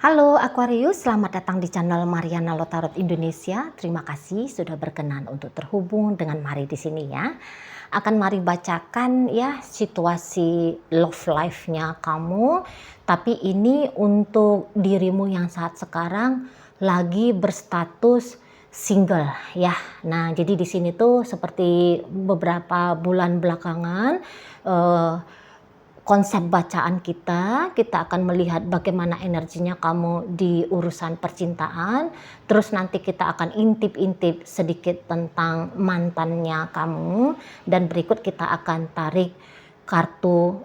Halo Aquarius, selamat datang di channel Mariana Lotarot Indonesia. Terima kasih sudah berkenan untuk terhubung dengan Mari di sini ya. Akan Mari bacakan ya situasi love life-nya kamu. Tapi ini untuk dirimu yang saat sekarang lagi berstatus single ya. Nah, jadi di sini tuh seperti beberapa bulan belakangan konsep bacaan kita akan melihat bagaimana energinya kamu di urusan percintaan, terus nanti kita akan intip-intip sedikit tentang mantannya kamu, dan berikut kita akan tarik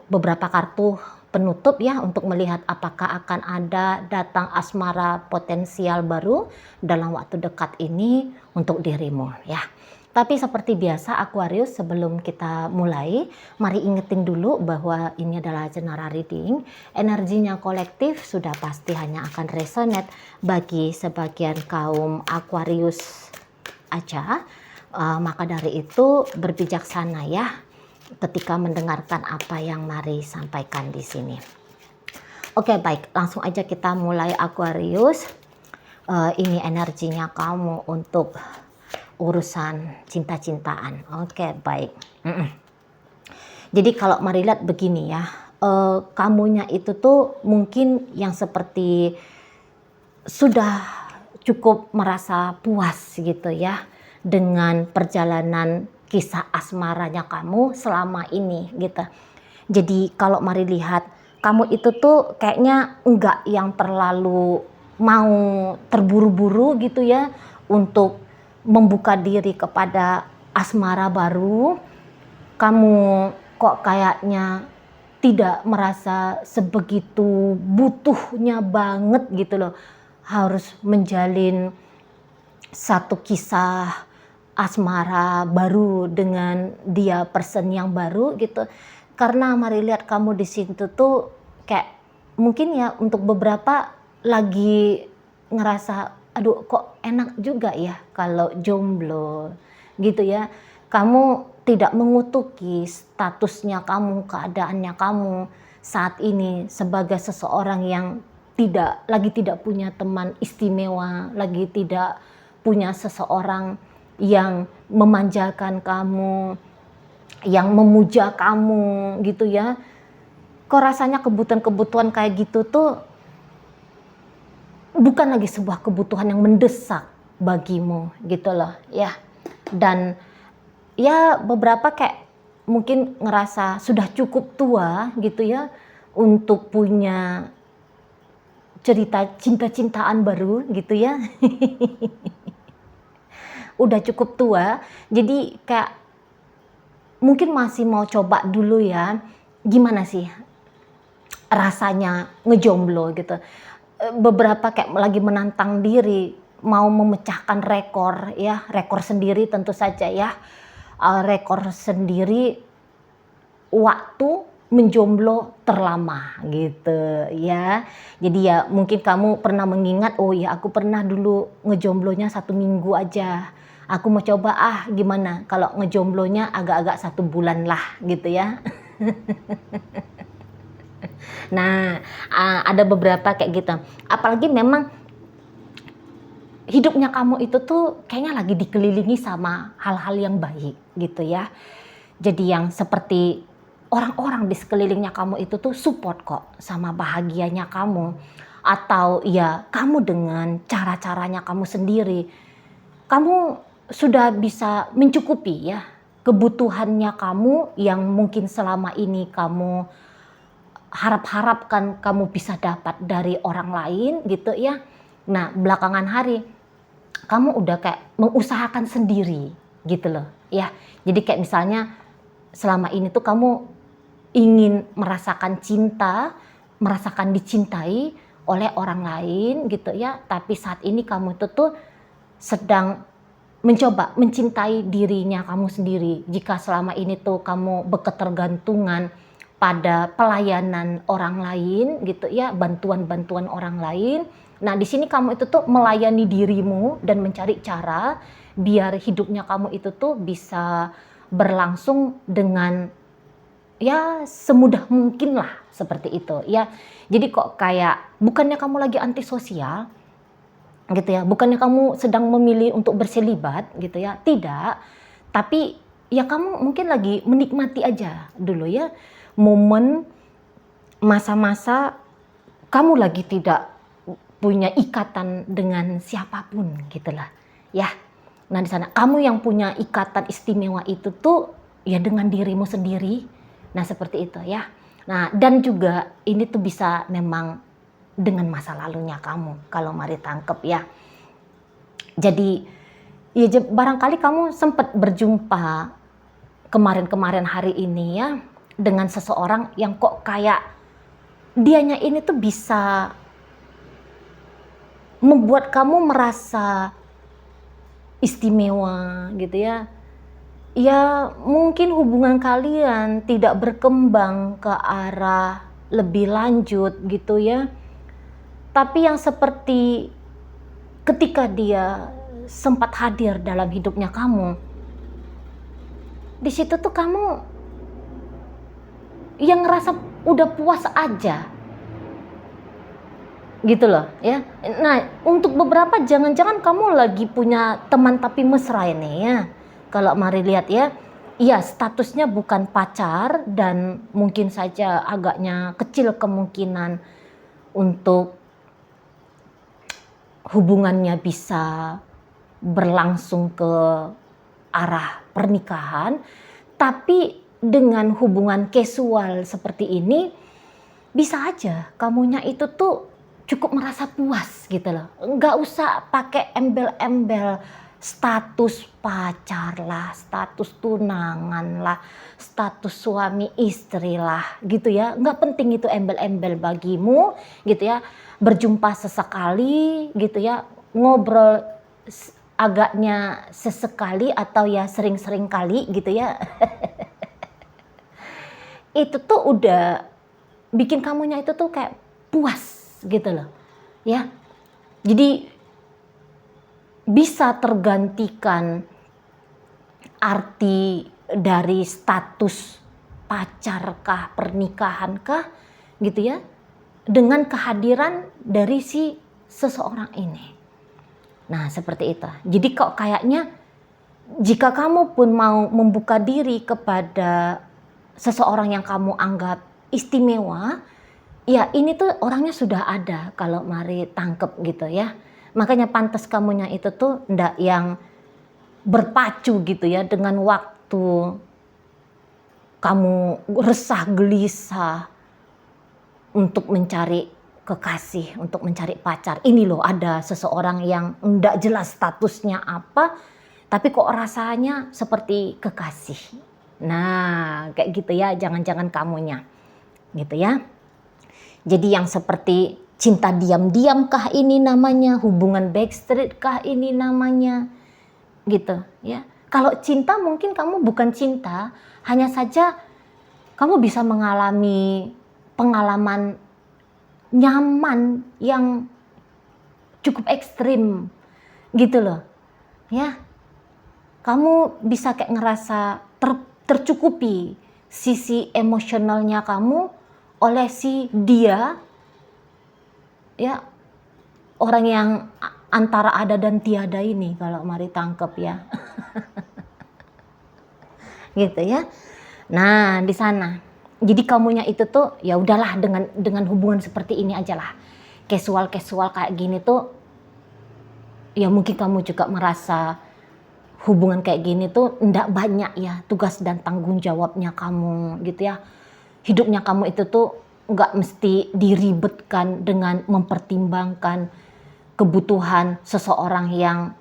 beberapa kartu penutup ya untuk melihat apakah akan ada datang asmara potensial baru dalam waktu dekat ini untuk dirimu ya. Tapi seperti biasa Aquarius, sebelum kita mulai, mari ingetin dulu bahwa ini adalah general reading. Energinya kolektif sudah pasti hanya akan resonate bagi sebagian kaum Aquarius aja. Maka dari itu berbijaksana ya ketika mendengarkan apa yang Mari sampaikan di sini. Oke, baik, langsung aja kita mulai Aquarius. Ini energinya kamu untuk urusan cinta-cintaan. Oke, baik. Jadi kalau Mari lihat begini ya, kamunya itu tuh mungkin yang seperti sudah cukup merasa puas gitu ya dengan perjalanan kisah asmaranya kamu selama ini gitu. Jadi kalau Mari lihat, kamu itu tuh kayaknya enggak yang terlalu mau terburu-buru gitu ya untuk membuka diri kepada asmara baru. Kamu kok kayaknya tidak merasa sebegitu butuhnya banget gitu loh, harus menjalin satu kisah asmara baru dengan dia person yang baru gitu. Karena Mari lihat kamu di situ tuh kayak mungkin ya untuk beberapa lagi ngerasa aduh kok enak juga ya kalau jomblo gitu ya. Kamu tidak mengutuki statusnya kamu, keadaannya kamu saat ini sebagai seseorang yang tidak punya teman istimewa, lagi tidak punya seseorang yang memanjakan kamu, yang memuja kamu gitu ya. Kok rasanya kebutuhan-kebutuhan kayak gitu tuh bukan lagi sebuah kebutuhan yang mendesak bagimu gitu loh ya. Dan ya beberapa kayak mungkin ngerasa sudah cukup tua gitu ya untuk punya cerita cinta-cintaan baru gitu ya. Udah cukup tua, jadi kayak mungkin masih mau coba dulu ya gimana sih rasanya ngejomblo gitu. Beberapa kayak lagi menantang diri mau memecahkan rekor ya, rekor sendiri tentu saja ya, rekor sendiri waktu menjomblo terlama gitu ya. Jadi ya mungkin kamu pernah mengingat, oh ya aku pernah dulu ngejomblonya 1 minggu aja, aku mau coba gimana kalau ngejomblonya agak-agak 1 bulan lah gitu ya. Nah, ada beberapa kayak gitu. Apalagi memang hidupnya kamu itu tuh kayaknya lagi dikelilingi sama hal-hal yang baik gitu ya. Jadi yang seperti orang-orang di sekelilingnya kamu itu tuh support kok sama bahagianya kamu. Atau ya kamu dengan cara-caranya kamu sendiri, kamu sudah bisa mencukupi ya kebutuhannya kamu yang mungkin selama ini kamu harap-harapkan kamu bisa dapat dari orang lain gitu ya. Nah, belakangan hari kamu udah kayak mengusahakan sendiri gitu loh ya. Jadi kayak misalnya selama ini tuh kamu ingin merasakan cinta, merasakan dicintai oleh orang lain gitu ya. Tapi saat ini kamu itu tuh sedang mencoba mencintai dirinya kamu sendiri. Jika selama ini tuh kamu berketergantungan pada pelayanan orang lain gitu ya, bantuan-bantuan orang lain. Nah, di sini kamu itu tuh melayani dirimu dan mencari cara biar hidupnya kamu itu tuh bisa berlangsung dengan ya semudah mungkin lah seperti itu ya. Jadi kok kayak bukannya kamu lagi antisosial gitu ya, bukannya kamu sedang memilih untuk berselibat gitu ya, tidak, tapi ya kamu mungkin lagi menikmati aja dulu ya momen masa-masa kamu lagi tidak punya ikatan dengan siapapun gitulah ya. Nah di sana kamu yang punya ikatan istimewa itu tuh ya dengan dirimu sendiri. Nah seperti itu ya. Nah dan juga ini tuh bisa memang dengan masa lalunya kamu kalau mari tangkep ya. Jadi ya barangkali kamu sempat berjumpa kemarin-kemarin hari ini ya dengan seseorang yang kok kayak dianya ini tuh bisa membuat kamu merasa istimewa gitu ya. Ya mungkin hubungan kalian tidak berkembang ke arah lebih lanjut gitu ya. Tapi yang seperti ketika dia sempat hadir dalam hidupnya kamu, di situ tuh kamu yang ngerasa udah puas aja gitu loh ya. Nah untuk beberapa jangan-jangan kamu lagi punya teman tapi mesra ini ya. Kalau mari lihat ya, iya statusnya bukan pacar dan mungkin saja agaknya kecil kemungkinan untuk hubungannya bisa berlangsung ke arah pernikahan. Tapi dengan hubungan casual seperti ini bisa aja kamunya itu tuh cukup merasa puas gitu loh. Nggak usah pakai embel-embel status pacar lah, status tunangan lah, status suami istri lah gitu ya. Nggak penting itu embel-embel bagimu gitu ya. Berjumpa sesekali gitu ya, ngobrol agaknya sesekali atau ya sering-sering kali gitu ya. Itu tuh udah bikin kamunya itu tuh kayak puas gitu loh ya. Jadi bisa tergantikan arti dari status pacarkah, pernikahankah gitu ya, dengan kehadiran dari si seseorang ini. Nah seperti itu. Jadi kok kayaknya jika kamu pun mau membuka diri kepada seseorang yang kamu anggap istimewa, ya ini tuh orangnya sudah ada kalau mari tangkep gitu ya. Makanya pantas kamunya itu tuh ndak yang berpacu gitu ya dengan waktu kamu resah gelisah untuk mencari kekasih, untuk mencari pacar. Ini loh ada seseorang yang ndak jelas statusnya apa, tapi kok rasanya seperti kekasih. Nah kayak gitu ya, jangan-jangan kamunya gitu ya. Jadi yang seperti cinta diam-diam kah ini namanya, hubungan backstreet kah ini namanya, gitu ya. Kalau cinta mungkin kamu bukan cinta, hanya saja kamu bisa mengalami pengalaman nyaman yang cukup ekstrim, gitu loh, ya. Kamu bisa kayak ngerasa tercukupi sisi emosionalnya kamu oleh si dia. Ya, orang yang antara ada dan tiada ini kalau mari tangkep ya. Gitu ya. Nah, di sana. Jadi kamunya itu tuh ya udahlah dengan hubungan seperti ini aja lah. Casual kayak gini tuh ya mungkin kamu juga merasa hubungan kayak gini tuh ndak banyak ya tugas dan tanggung jawabnya kamu gitu ya. Hidupnya kamu itu tuh nggak mesti diribetkan dengan mempertimbangkan kebutuhan seseorang yang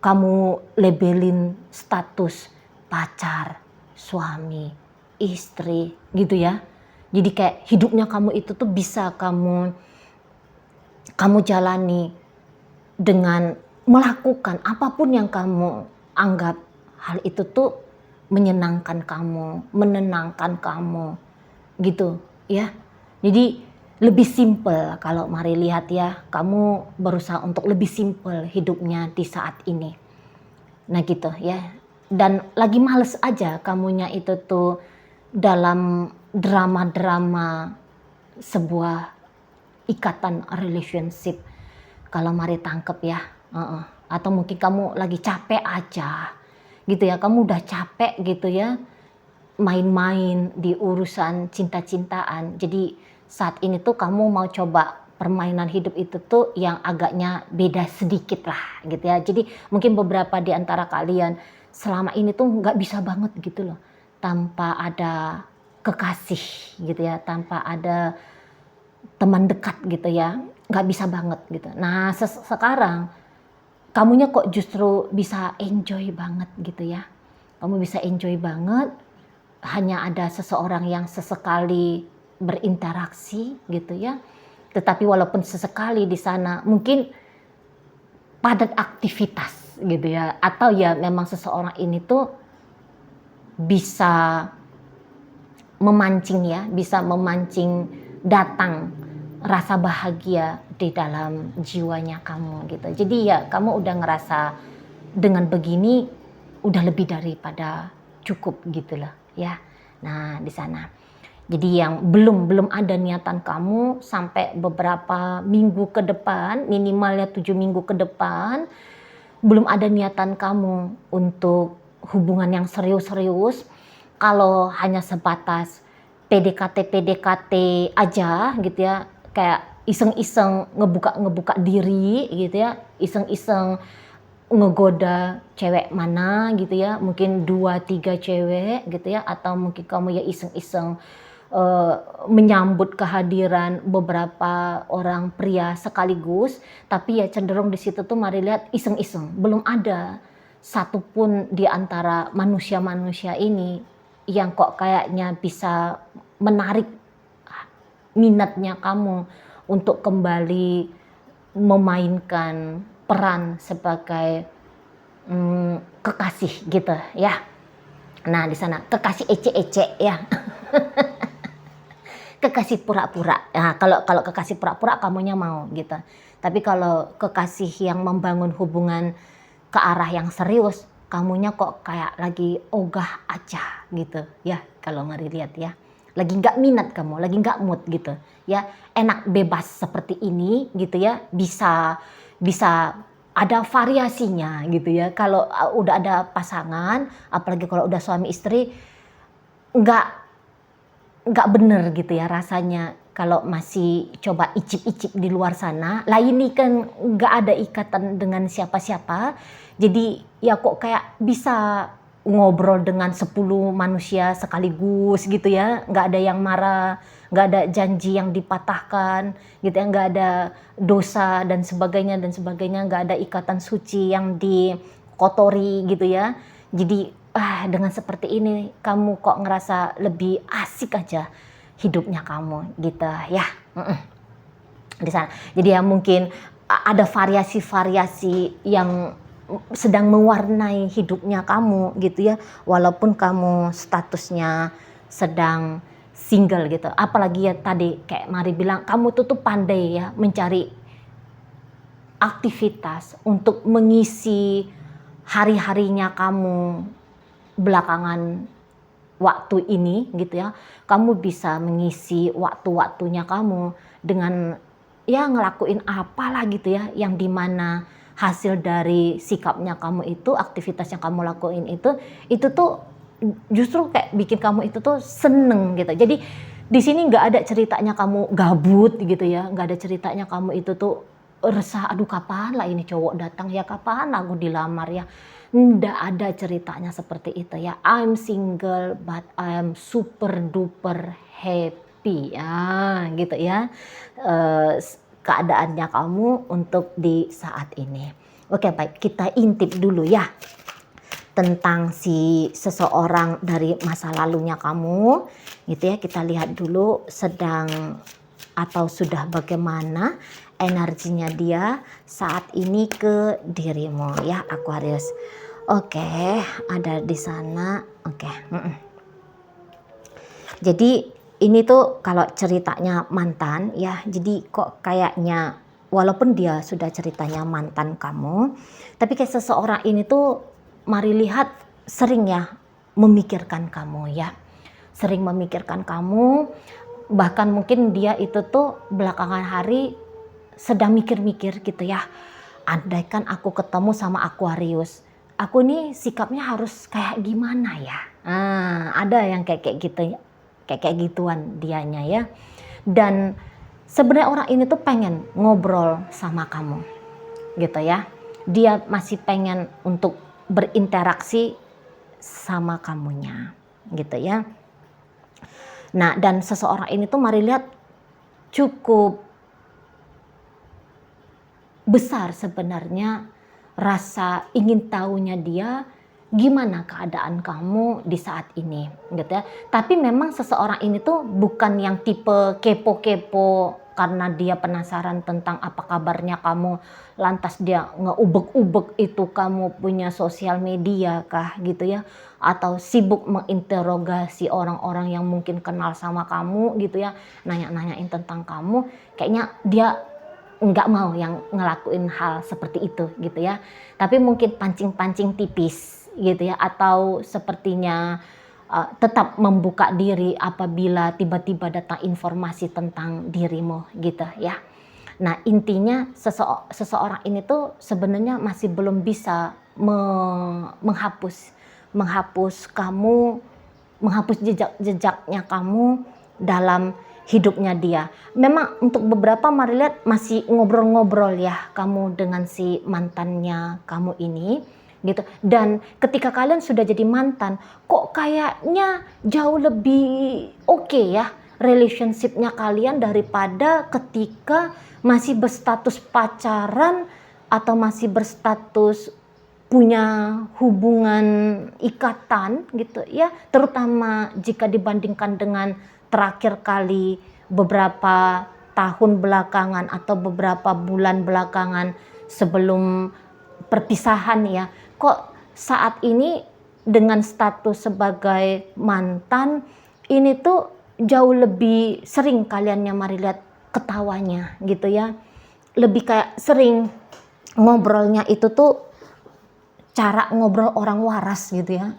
kamu labelin status pacar, suami, istri gitu ya. Jadi kayak hidupnya kamu itu tuh bisa kamu jalani dengan melakukan apapun yang kamu anggap hal itu tuh menyenangkan kamu, menenangkan kamu gitu ya. Jadi lebih simple kalau mari lihat ya, kamu berusaha untuk lebih simple hidupnya di saat ini. Nah gitu ya. Dan lagi males aja kamunya itu tuh dalam drama-drama sebuah ikatan relationship. Kalau mari tangkep ya. Atau mungkin kamu lagi capek aja gitu ya, kamu udah capek gitu ya main-main di urusan cinta-cintaan. Jadi saat ini tuh kamu mau coba permainan hidup itu tuh yang agaknya beda sedikit lah gitu ya. Jadi mungkin beberapa di antara kalian selama ini tuh nggak bisa banget gitu loh tanpa ada kekasih gitu ya, tanpa ada teman dekat gitu ya, nggak bisa banget gitu. Nah sekarang kamunya kok justru bisa enjoy banget gitu ya. Kamu bisa enjoy banget, hanya ada seseorang yang sesekali berinteraksi gitu ya. Tetapi walaupun sesekali di sana mungkin padat aktivitas gitu ya. Atau ya memang seseorang ini tuh bisa memancing ya, bisa memancing datang rasa bahagia di dalam jiwanya kamu gitu. Jadi ya kamu udah ngerasa dengan begini udah lebih daripada cukup gitu loh ya. Nah di sana. Jadi yang belum ada niatan kamu sampai beberapa minggu ke depan, minimalnya 7 minggu ke depan, belum ada niatan kamu untuk hubungan yang serius-serius. Kalau hanya sebatas PDKT aja gitu ya, kayak iseng-iseng ngebuka diri gitu ya, iseng-iseng ngegoda cewek mana gitu ya, mungkin 2-3 cewek gitu ya, atau mungkin kamu ya iseng-iseng menyambut kehadiran beberapa orang pria sekaligus, tapi ya cenderung di situ tuh mari lihat iseng-iseng, belum ada satupun di antara manusia-manusia ini yang kok kayaknya bisa menarik minatnya kamu untuk kembali memainkan peran sebagai kekasih gitu ya. Nah di sana kekasih ece-ece ya. Kekasih pura-pura. Nah, kalau kekasih pura-pura kamunya mau gitu. Tapi kalau kekasih yang membangun hubungan ke arah yang serius, kamunya kok kayak lagi ogah aja gitu ya. Kalau mari lihat ya. Lagi nggak minat kamu, lagi nggak mood gitu ya. Enak bebas seperti ini gitu ya. Bisa ada variasinya gitu ya. Kalau udah ada pasangan, apalagi kalau udah suami istri, nggak bener gitu ya rasanya kalau masih coba icip-icip di luar sana. Lah ini kan nggak ada ikatan dengan siapa-siapa, jadi ya kok kayak bisa ngobrol dengan 10 manusia sekaligus gitu ya, nggak ada yang marah, nggak ada janji yang dipatahkan gitu ya, nggak ada dosa dan sebagainya, nggak ada ikatan suci yang dikotori gitu ya. Jadi dengan seperti ini kamu kok ngerasa lebih asik aja hidupnya kamu gitu ya. Di sana. Jadi ya mungkin ada variasi-variasi yang sedang mewarnai hidupnya kamu gitu ya. Walaupun kamu statusnya sedang single gitu. Apalagi ya tadi kayak Mari bilang kamu tuh pandai ya mencari aktivitas untuk mengisi hari-harinya kamu belakangan waktu ini gitu ya. Kamu bisa mengisi waktu-waktunya kamu dengan ya ngelakuin apalah gitu ya, yang dimana hasil dari sikapnya kamu itu, aktivitas yang kamu lakuin itu tuh justru kayak bikin kamu itu tuh seneng gitu. Jadi di sini nggak ada ceritanya kamu gabut gitu ya, nggak ada ceritanya kamu itu tuh resah, aduh kapan lah ini cowok datang ya, kapan aku dilamar ya. Nggak ada ceritanya seperti itu ya. I'm single but I'm super duper happy ya gitu ya. Keadaannya kamu untuk di saat ini. Oke baik, kita intip dulu ya tentang si seseorang dari masa lalunya kamu gitu ya. Kita lihat dulu sedang atau sudah bagaimana energinya dia saat ini ke dirimu ya Aquarius. Oke, ada di sana. Oke. Jadi ini tuh kalau ceritanya mantan ya. Jadi kok kayaknya walaupun dia sudah ceritanya mantan kamu, tapi kayak seseorang ini tuh mari lihat sering ya memikirkan kamu ya. Sering memikirkan kamu, bahkan mungkin dia itu tuh belakangan hari sedang mikir-mikir gitu ya, andaikan aku ketemu sama Aquarius, aku nih sikapnya harus kayak gimana ya. Ada yang kayak gitu, kayak gituan dianya ya. Dan sebenarnya orang ini tuh pengen ngobrol sama kamu gitu ya. Dia masih pengen untuk berinteraksi sama kamunya gitu ya. Nah, dan seseorang ini tuh mari lihat cukup besar sebenarnya rasa ingin tahunya dia gimana keadaan kamu di saat ini gitu ya. Tapi memang seseorang ini tuh bukan yang tipe kepo-kepo karena dia penasaran tentang apa kabarnya kamu, lantas dia ngeubek-ubek itu kamu punya sosial media kah gitu ya, atau sibuk menginterogasi orang-orang yang mungkin kenal sama kamu gitu ya, nanya-nanyain tentang kamu. Kayaknya dia nggak mau yang ngelakuin hal seperti itu gitu ya. Tapi mungkin pancing-pancing tipis gitu ya, atau sepertinya tetap membuka diri apabila tiba-tiba datang informasi tentang dirimu gitu ya. Nah, intinya seseorang ini tuh sebenarnya masih belum bisa menghapus kamu, menghapus jejak-jejaknya kamu dalam hidupnya dia. Memang untuk beberapa mari lihat masih ngobrol-ngobrol ya kamu dengan si mantannya kamu ini gitu. Dan ketika kalian sudah jadi mantan, kok kayaknya jauh lebih oke ya relationship-nya kalian daripada ketika masih berstatus pacaran atau masih berstatus punya hubungan ikatan gitu ya, terutama jika dibandingkan dengan terakhir kali beberapa tahun belakangan atau beberapa bulan belakangan sebelum perpisahan ya. Kok saat ini dengan status sebagai mantan ini tuh jauh lebih sering kaliannya mari lihat ketawanya gitu ya, lebih kayak sering ngobrolnya itu tuh cara ngobrol orang waras gitu ya.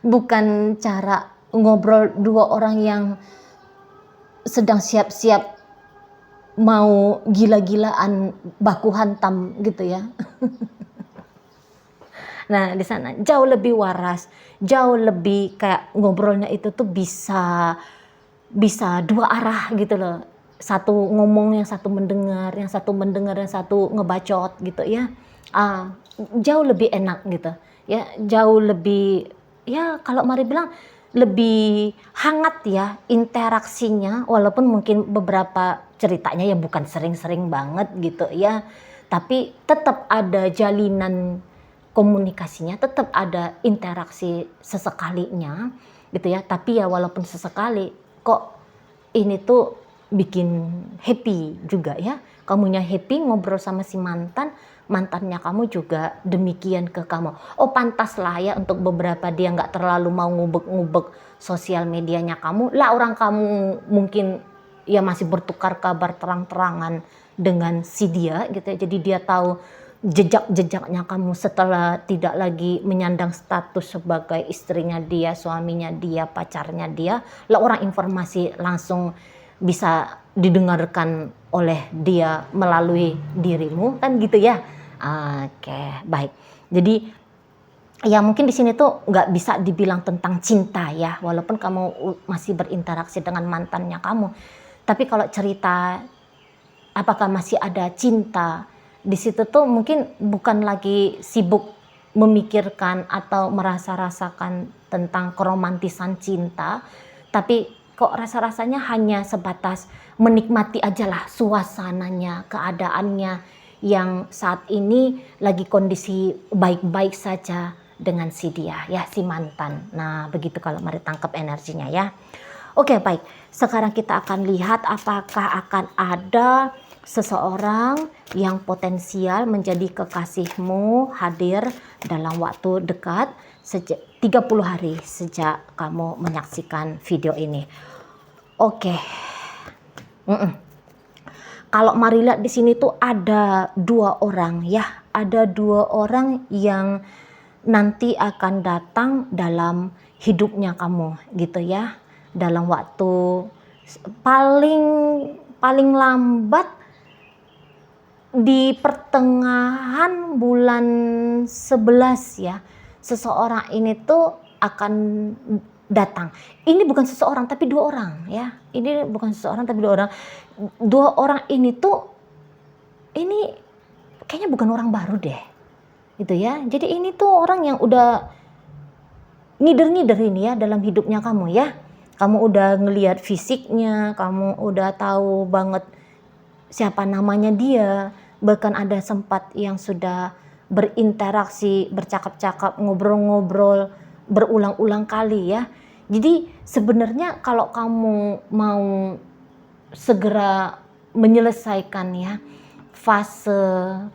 Bukan cara ngobrol dua orang yang sedang siap-siap mau gila-gilaan baku hantam gitu ya. Nah, di sana jauh lebih waras, jauh lebih kayak ngobrolnya itu tuh bisa dua arah gitu loh. Satu ngomong, yang satu mendengar, yang satu ngebacot gitu ya. Jauh lebih enak gitu ya, jauh lebih ya kalau mari bilang lebih hangat ya interaksinya, walaupun mungkin beberapa ceritanya ya bukan sering-sering banget gitu ya, tapi tetap ada jalinan komunikasinya, tetap ada interaksi sesekalinya gitu ya. Tapi ya walaupun sesekali kok ini tuh bikin happy juga ya, kamunya happy ngobrol sama si mantannya kamu juga demikian ke kamu. Oh pantas lah ya untuk beberapa dia nggak terlalu mau ngubek-ngubek sosial medianya kamu lah, orang kamu mungkin ya masih bertukar kabar terang-terangan dengan si dia gitu ya, jadi dia tahu jejak-jejaknya kamu setelah tidak lagi menyandang status sebagai istrinya dia, suaminya dia, pacarnya dia, lah orang informasi langsung bisa didengarkan oleh dia melalui dirimu kan gitu ya. Oke, baik. Jadi ya mungkin di sini tuh nggak bisa dibilang tentang cinta ya, walaupun kamu masih berinteraksi dengan mantannya kamu. Tapi kalau cerita apakah masih ada cinta di situ tuh mungkin bukan lagi sibuk memikirkan atau merasa-rasakan tentang keromantisan cinta, tapi kok rasa-rasanya hanya sebatas menikmati aja lah suasananya, keadaannya yang saat ini lagi kondisi baik-baik saja dengan si dia ya, si mantan. Nah begitu kalau mari tangkap energinya ya. Oke baik, sekarang kita akan lihat apakah akan ada seseorang yang potensial menjadi kekasihmu hadir dalam waktu dekat sejak 30 hari sejak kamu menyaksikan video ini. Oke. Kalau mari lihat di sini tuh ada dua orang ya, ada dua orang yang nanti akan datang dalam hidupnya kamu gitu ya. dalam waktu paling paling lambat di pertengahan bulan 11 ya, seseorang ini tuh akan datang. Ini bukan seseorang tapi 2 orang ya. Ini bukan seseorang tapi 2 orang. 2 orang ini tuh ini kayaknya bukan orang baru deh. Gitu ya. Jadi ini tuh orang yang udah ngider-ngider ini ya dalam hidupnya kamu ya. Kamu udah ngelihat fisiknya, kamu udah tahu banget siapa namanya dia, bahkan ada sempat yang sudah berinteraksi, bercakap-cakap, ngobrol-ngobrol berulang-ulang kali ya. Jadi sebenarnya kalau kamu mau segera menyelesaikan ya fase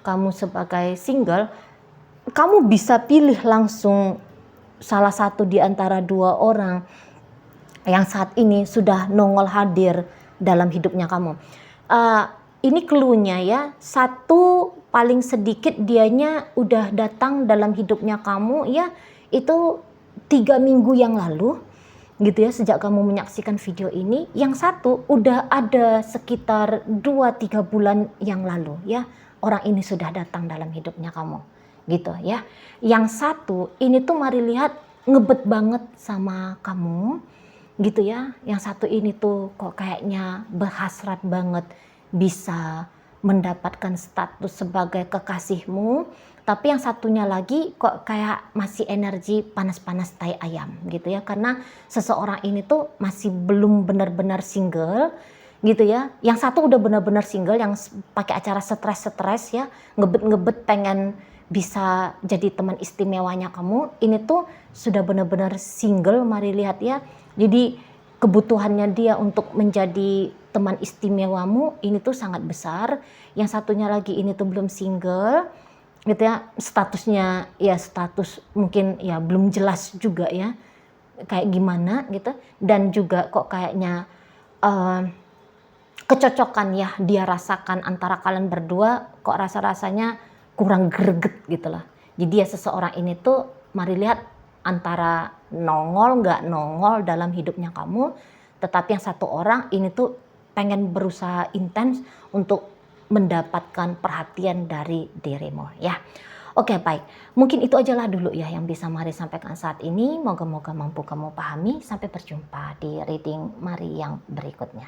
kamu sebagai single, kamu bisa pilih langsung salah satu di antara 2 orang yang saat ini sudah nongol hadir dalam hidupnya kamu. Ini clue-nya ya, satu paling sedikit dianya udah datang dalam hidupnya kamu ya, itu 3 minggu yang lalu gitu ya, sejak kamu menyaksikan video ini. Yang satu udah ada sekitar 2-3 bulan yang lalu ya, orang ini sudah datang dalam hidupnya kamu gitu ya. Yang satu ini tuh mari lihat ngebet banget sama kamu gitu ya. Yang satu ini tuh kok kayaknya berhasrat banget bisa mendapatkan status sebagai kekasihmu, tapi yang satunya lagi kok kayak masih energi panas-panas tai ayam gitu ya, karena seseorang ini tuh masih belum benar-benar single gitu ya. Yang satu udah benar-benar single, yang pakai acara stres-stres ya, ngebet-ngebet pengen bisa jadi teman istimewanya kamu. Ini tuh sudah benar-benar single, mari lihat ya. Jadi kebutuhannya dia untuk menjadi teman istimewamu ini tuh sangat besar. Yang satunya lagi ini tuh belum single gitu ya, statusnya ya status mungkin ya belum jelas juga ya kayak gimana gitu. Dan juga kok kayaknya kecocokan ya dia rasakan antara kalian berdua kok rasa-rasanya kurang greget gitu loh. Jadi ya seseorang ini tuh mari lihat antara nongol nggak nongol dalam hidupnya kamu, tetapi yang satu orang ini tuh pengen berusaha intens untuk mendapatkan perhatian dari dirimu ya. Oke baik, mungkin itu ajalah dulu ya yang bisa Mari sampaikan saat ini. Moga-moga mampu kamu pahami. Sampai berjumpa di reading Mari yang berikutnya.